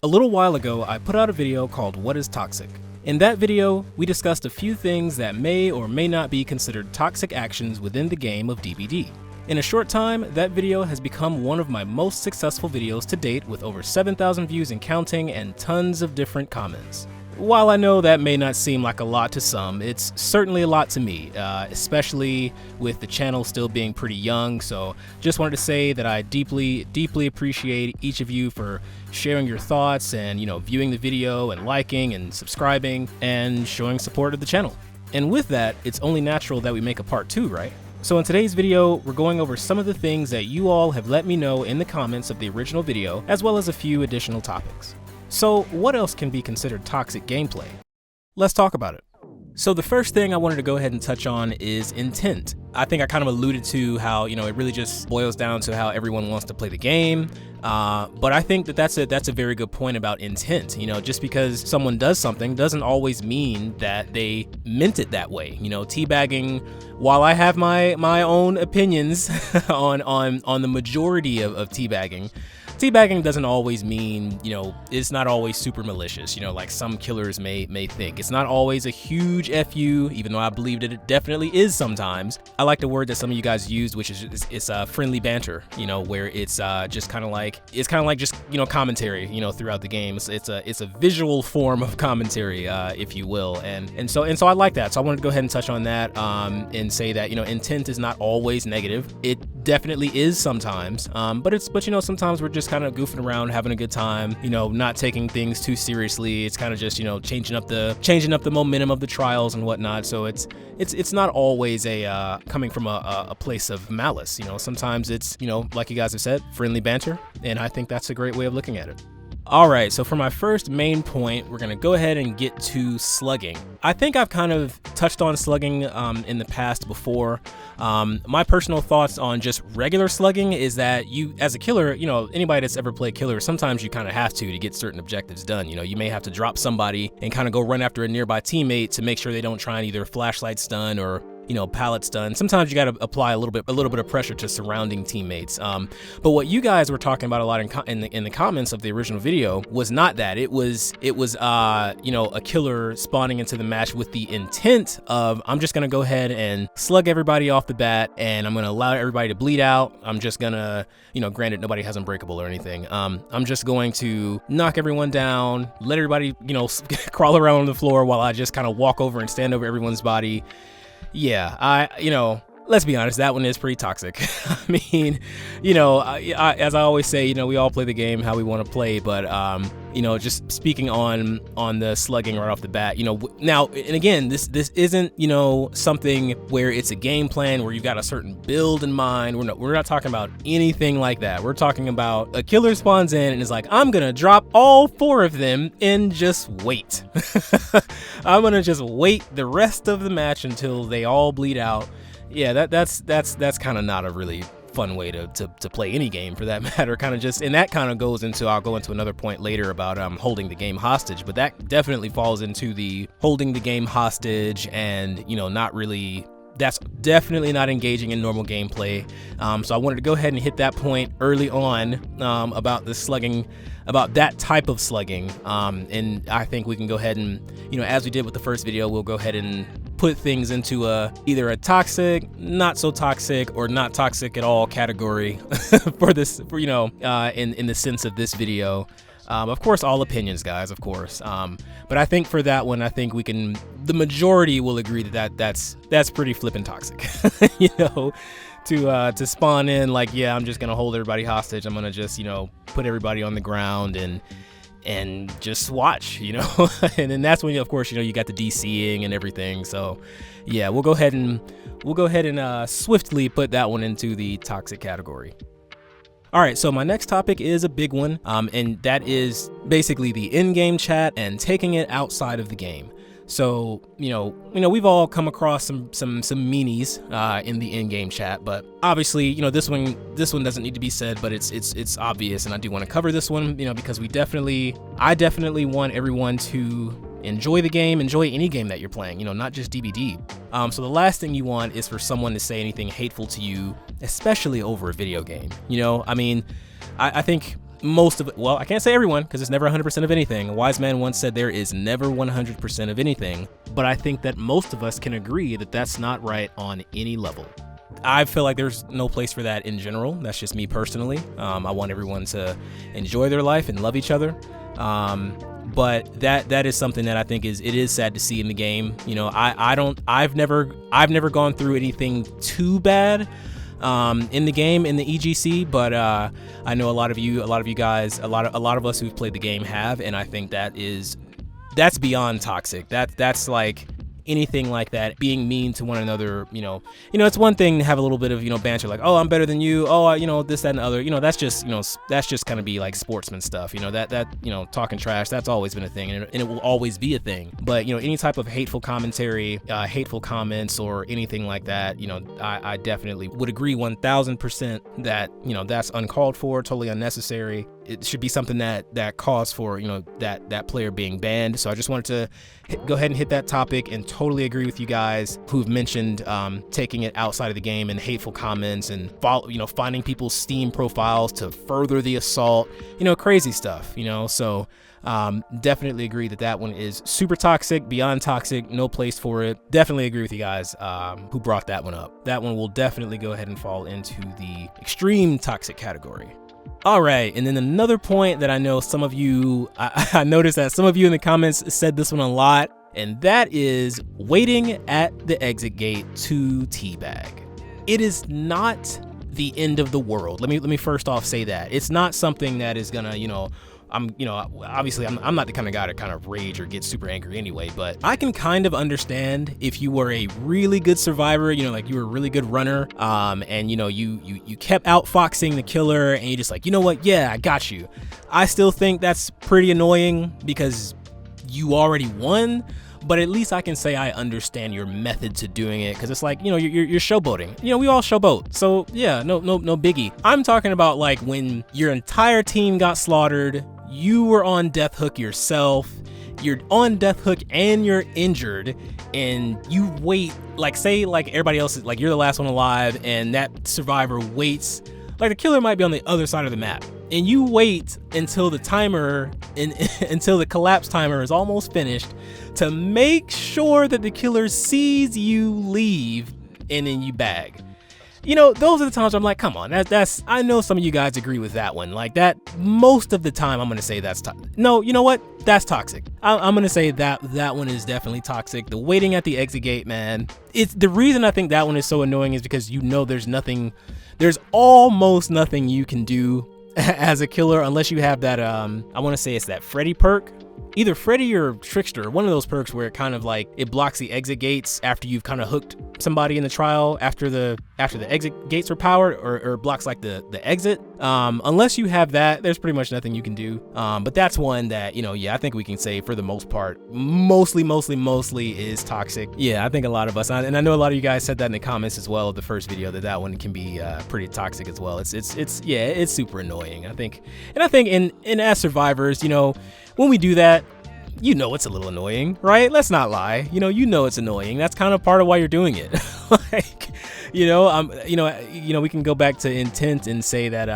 A little while ago, I put out a video called What is Toxic? In that video, we discussed a few things that may or may not be considered toxic actions within the game of DBD. In a short time, that video has become one of my most successful videos to date with over 7,000 views and counting and tons of different comments. While I know that may not seem like a lot to some, it's certainly a lot to me, especially with the channel still being pretty young, so just wanted to say that I deeply appreciate each of you for sharing your thoughts and, viewing the video and liking and subscribing and showing support of the channel. And with that, it's only natural that we make a part 2, right? So in today's video, we're going over some of the things that you all have let me know in the comments of the original video, as well as a few additional topics. So what else can be considered toxic gameplay? Let's talk about it. So the first thing I wanted to go ahead and touch on is intent. I think I kind of alluded to how, it really just boils down to how everyone wants to play the game. But I think that's a very good point about intent. Just because someone does something doesn't always mean that they meant it that way. Teabagging, while I have my own opinions on the majority of teabagging, teabagging doesn't always mean, it's not always super malicious, like some killers may think. It's not always a huge FU, even though I believe that it definitely is sometimes. I like the word that some of you guys used, which is it's friendly banter, where it's just kind of like just commentary, throughout the game. It's a visual form of commentary, if you will, and so I like that. So I wanted to go ahead and touch on that and say that intent is not always negative. It definitely is sometimes, but sometimes we're just kind of goofing around, having a good time, not taking things too seriously. It's kind of just changing up the momentum of the trials and whatnot. So it's not always a coming from a place of malice. Sometimes it's like you guys have said, friendly banter, and I think that's a great way of looking at it. Alright, so for my first main point, we're going to go ahead and get to slugging. I think I've kind of touched on slugging in the past before. My personal thoughts on just regular slugging is that you, as a killer, anybody that's ever played killer, sometimes you kind of have to get certain objectives done. You may have to drop somebody and kind of go run after a nearby teammate to make sure they don't try and either flashlight stun or pallet stun. Sometimes you got to apply a little bit of pressure to surrounding teammates. But what you guys were talking about a lot in the comments of the original video was not that. It was a killer spawning into the match with the intent of, I'm just gonna go ahead and slug everybody off the bat, and I'm gonna allow everybody to bleed out. I'm just gonna, granted nobody has unbreakable or anything. I'm just going to knock everyone down, let everybody, crawl around on the floor while I just kind of walk over and stand over everyone's body. Yeah, let's be honest, that one is pretty toxic. I mean, as I always say, we all play the game how we want to play, but, just speaking on the slugging right off the bat, now, and again, this isn't, something where it's a game plan where you've got a certain build in mind. We're not talking about anything like that. We're talking about a killer spawns in and is like, I'm gonna drop all 4 of them and just wait. I'm gonna just wait the rest of the match until they all bleed out. Yeah, that's kind of not a really fun way to play any game, for that matter. And that kind of goes into, I'll go into another point later about holding the game hostage, but that definitely falls into the holding the game hostage and not really, that's definitely not engaging in normal gameplay. So I wanted to go ahead and hit that point early on about the slugging, about that type of slugging, and I think we can go ahead and, as we did with the first video, we'll go ahead and put things into either a toxic, not so toxic, or not toxic at all category for this, in the sense of this video. Of course, all opinions, guys, of course. But I think for that one, I think the majority will agree that's pretty flippin' toxic, to spawn in like, yeah, I'm just gonna hold everybody hostage. I'm gonna just, put everybody on the ground and just watch, and then that's when, of course, you got the DCing and everything. So yeah, we'll go ahead and swiftly put that one into the toxic category. All right, so my next topic is a big one, and that is basically the in-game chat and taking it outside of the game. So, we've all come across some meanies in the in-game chat, but obviously, this one doesn't need to be said, but it's obvious, and I do want to cover this one, because I definitely want everyone to enjoy the game, enjoy any game that you're playing, not just DBD. So the last thing you want is for someone to say anything hateful to you, especially over a video game. I mean, I think most of it, well, I can't say everyone because it's never 100% of anything. A wise man once said there is never 100% of anything, but I think that most of us can agree that that's not right on any level. I feel like there's no place for that in general. That's just me personally. I want everyone to enjoy their life and love each other. But that is something that I think it is sad to see in the game. You know, I've never gone through anything too bad in the game, in the EGC, but I know a lot of you guys, a lot of us who've played the game have, and I think that's beyond toxic. That's like anything like that, being mean to one another. You know, it's one thing to have a little bit of, banter, like, oh, I'm better than you, oh, this, that, and the other. That's just kind of be like sportsman stuff. That talking trash, that's always been a thing, and it will always be a thing. But any type of hateful commentary, hateful comments, or anything like that, I definitely would agree 1000% that that's uncalled for, totally unnecessary. It should be something that calls for that player being banned. So I just wanted to go ahead and hit that topic, and totally agree with you guys who've mentioned taking it outside of the game and hateful comments and finding people's Steam profiles to further the assault, crazy stuff. So definitely agree that one is super toxic, beyond toxic, no place for it. Definitely agree with you guys who brought that one up. That one will definitely go ahead and fall into the extreme toxic category. All right, and then another point that I know some of you, I noticed that some of you in the comments said this one a lot, and that is waiting at the exit gate to teabag. It is not the end of the world. Let me first off say that. It's not something that is gonna, obviously I'm not the kind of guy to kind of rage or get super angry anyway, but I can kind of understand if you were a really good survivor, like you were a really good runner, and you kept outfoxing the killer, and you just like, yeah, I got you. I still think that's pretty annoying because you already won, but at least I can say I understand your method to doing it, because it's like, you're showboating. We all showboat, so yeah, no biggie. I'm talking about like when your entire team got slaughtered, you were on death hook yourself, you're on death hook and you're injured, and you wait, like say like everybody else is like, you're the last one alive, and that survivor waits, like the killer might be on the other side of the map, and you wait until the timer until the collapse timer is almost finished to make sure that the killer sees you leave, and then you bag. Those are the times I'm like, come on, that's I know some of you guys agree with that one. Like that, most of the time I'm gonna say that's no, you know what? That's toxic. I'm gonna say that one is definitely toxic. The waiting at the exit gate, man. It's the reason I think that one is so annoying is because there's almost nothing you can do as a killer unless you have that I want to say it's that Freddy perk. Either Freddy or Trickster, one of those perks where it kind of like it blocks the exit gates after you've kind of hooked somebody in the trial after the exit gates are powered, or blocks like the exit. Unless you have that, there's pretty much nothing you can do. But that's one that, yeah, I think we can say for the most part, mostly is toxic. Yeah, I think a lot of us, and I know a lot of you guys said that in the comments as well of the first video, that one can be pretty toxic as well. It's super annoying. I think in as survivors, when we do that, it's a little annoying, right? Let's not lie. It's annoying. That's kind of part of why you're doing it. Like, we can go back to intent and say that,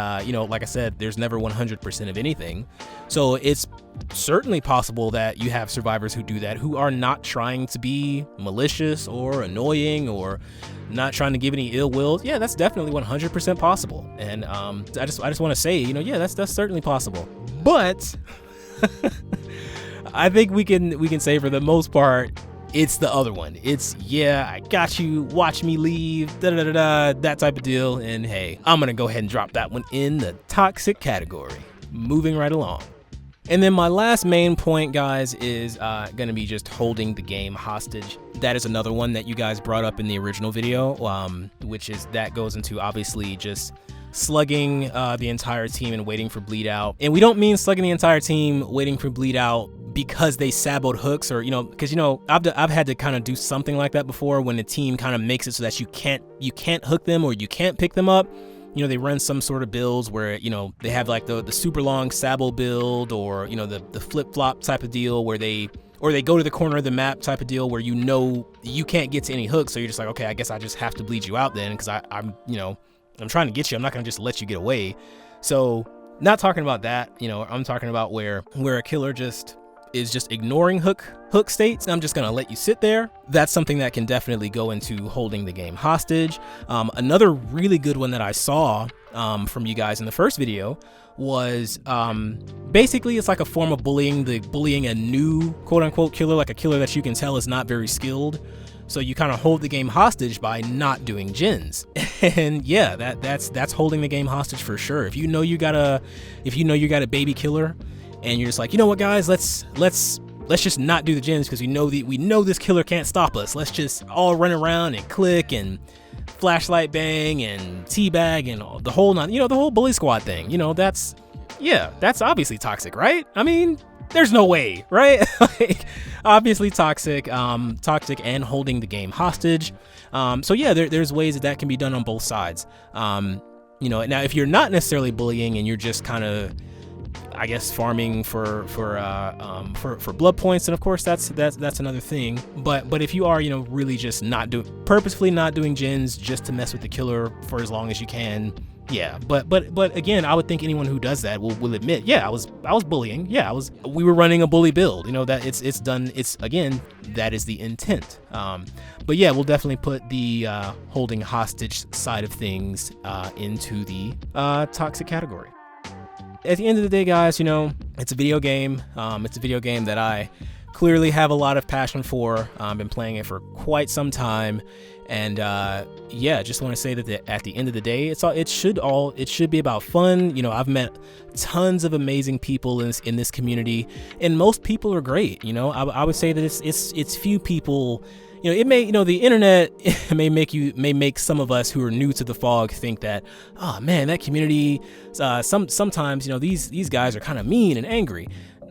like I said, there's never 100% of anything. So it's certainly possible that you have survivors who do that, who are not trying to be malicious or annoying or not trying to give any ill will. Yeah, that's definitely 100% possible. And I just want to say, yeah, that's certainly possible. But I think we can say for the most part, it's the other one. It's, yeah, I got you, watch me leave, that type of deal. And hey, I'm gonna go ahead and drop that one in the toxic category. Moving right along. And then my last main point, guys, is gonna be just holding the game hostage. That is another one that you guys brought up in the original video, that goes into obviously just slugging the entire team and waiting for bleedout. And we don't mean slugging the entire team waiting for bleedout because they saboed hooks, or because I've had to kind of do something like that before, when the team kind of makes it so that you can't hook them or you can't pick them up. They run some sort of builds where they have like the super long sabo build, or the flip-flop type of deal where they go to the corner of the map type of deal where you can't get to any hooks, so you're just like, okay, I guess I just have to bleed you out then, because I'm trying to get you. I'm not gonna just let you get away. So Not talking about that, you know, I'm talking about where a killer just is just ignoring hook states. I'm just gonna let you sit there. That's something that can definitely go into holding the game hostage. Another really good one that I saw from you guys in the first video was basically it's like a form of bullying a new quote unquote killer, like a killer that you can tell is not very skilled. So you kind of hold the game hostage by not doing gens. And yeah, that's holding the game hostage for sure. If you know you got a baby killer and you're just like, you know what guys, let's just not do the gens because we know this killer can't stop us. Let's just all run around and click and flashlight bang and teabag and the whole the whole bully squad thing. You know, that's obviously toxic, right? I mean, there's no way, right? Like, obviously toxic and holding the game hostage. So yeah, there's ways that can be done on both sides. You know, now if you're not necessarily bullying and you're just kind of, I guess, farming for blood points, and of course that's another thing. But if you are, you know, really just purposefully not doing gens just to mess with the killer for as long as you can, yeah. But again, I would think anyone who does that will admit, yeah, I was bullying. Yeah, we were running a bully build. You know, that it's done. It's, again, that is the intent. But yeah, we'll definitely put the holding hostage side of things into the toxic category. At the end of the day, guys, you know, it's a video game. It's a video game that I clearly have a lot of passion for. I've been playing it for quite some time, and yeah, just want to say that at the end of the day, it should be about fun. You know, I've met tons of amazing people in this community, and most people are great. You know, I would say that it's few people. You know, it may, you know, the internet may make some of us who are new to the fog think that, oh man, that community, sometimes, you know, these guys are kind of mean and angry.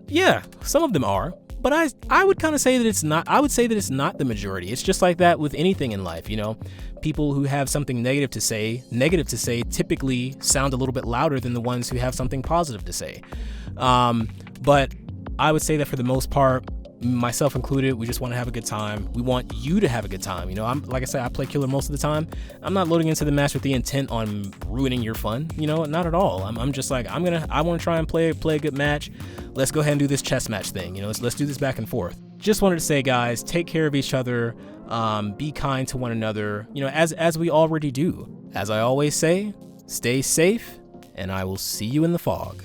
Yeah, some of them are, but I would kind of say that it's not. I would say that it's not the majority. It's just like that with anything in life. You know, people who have something negative to say typically sound a little bit louder than the ones who have something positive to say. But I would say that for the most part, myself included, we just want to have a good time. We want you to have a good time. You know, like I said, I play killer most of the time. I'm not loading into the match with the intent on ruining your fun. You know, not at all. I'm just like, I want to try and play a good match. Let's go ahead and do this chess match thing. You know, let's do this back and forth. Just wanted to say, guys, take care of each other. Be kind to one another. You know, as we already do. As I always say, stay safe, and I will see you in the fog.